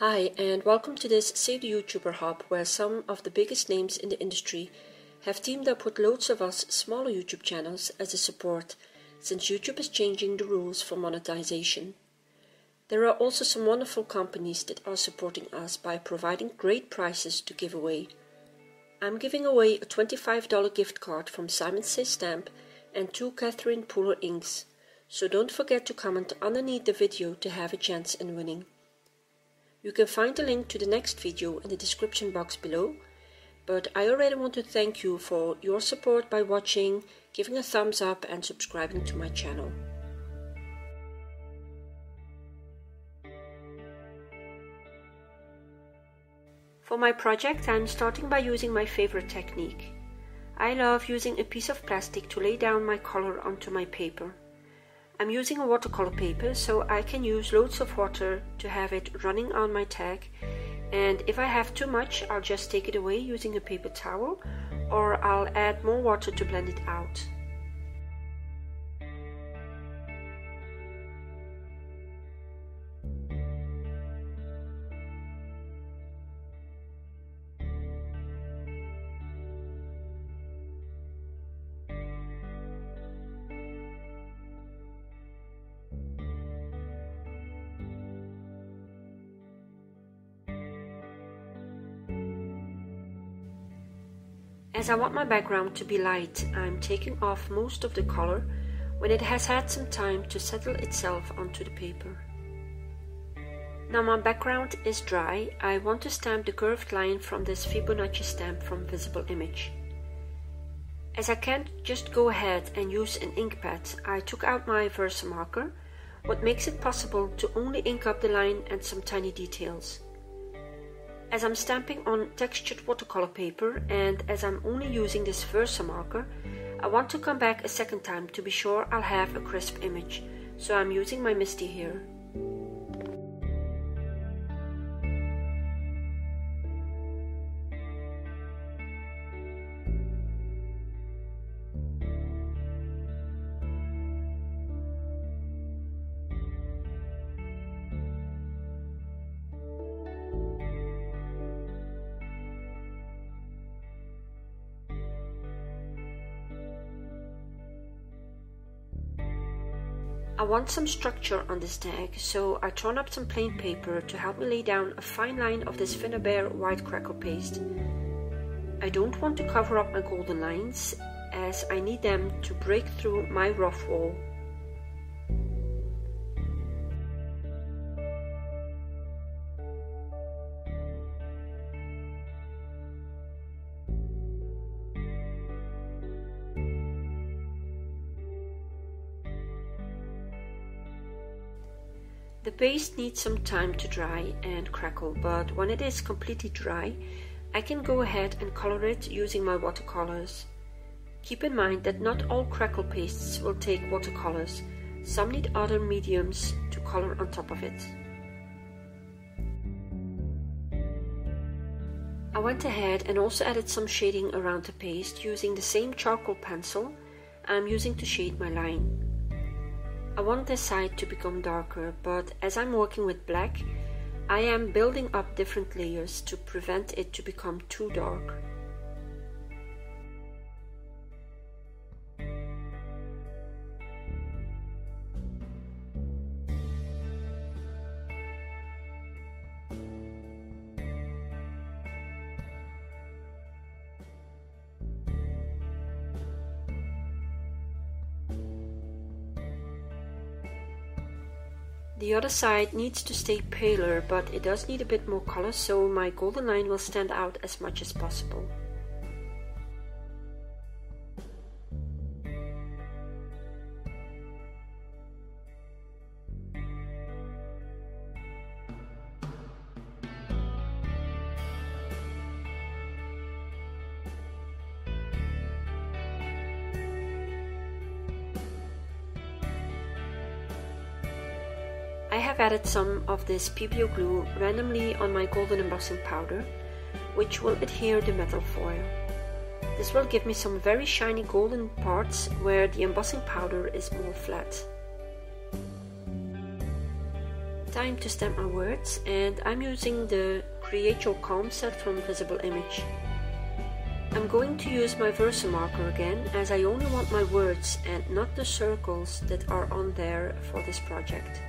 Hi, and welcome to this Save the YouTuber Hub, where some of the biggest names in the industry have teamed up with loads of us smaller YouTube channels as a support, since YouTube is changing the rules for monetization. There are also some wonderful companies that are supporting us by providing great prizes to give away. I'm giving away a $25 gift card from Simon Says Stamp and 2 Catherine Pooler inks, so don't forget to comment underneath the video to have a chance in winning. You can find the link to the next video in the description box below, but I already want to thank you for your support by watching, giving a thumbs up and subscribing to my channel. For my project, I'm starting by using my favorite technique. I love using a piece of plastic to lay down my color onto my paper. I'm using a watercolor paper, so I can use loads of water to have it running on my tag, and if I have too much, I'll just take it away using a paper towel, or I'll add more water to blend it out. As I want my background to be light, I'm taking off most of the color when it has had some time to settle itself onto the paper. Now my background is dry. I want to stamp the curved line from this Fibonacci stamp from Visible Image. As I can't just go ahead and use an ink pad, I took out my Versamarker, what makes it possible to only ink up the line and some tiny details. As I'm stamping on textured watercolor paper, and as I'm only using this Versamarker, I want to come back a second time to be sure I'll have a crisp image, so I'm using my Misti here. I want some structure on this tag, so I torn up some plain paper to help me lay down a fine line of this Finnabair white crackle paste. I don't want to cover up my golden lines, as I need them to break through my rough wall. The paste needs some time to dry and crackle, but when it is completely dry, I can go ahead and color it using my watercolors. Keep in mind that not all crackle pastes will take watercolors. Some need other mediums to color on top of it. I went ahead and also added some shading around the paste using the same charcoal pencil I'm using to shade my line. I want this side to become darker, but as I'm working with black, I am building up different layers to prevent it to become too dark. The other side needs to stay paler, but it does need a bit more color, so my golden line will stand out as much as possible. I have added some of this PBO glue randomly on my golden embossing powder, which will adhere the metal foil. This will give me some very shiny golden parts where the embossing powder is more flat. Time to stamp my words, and I'm using the Create Your Calm set from Visible Image. I'm going to use my Versamarker again, as I only want my words and not the circles that are on there for this project.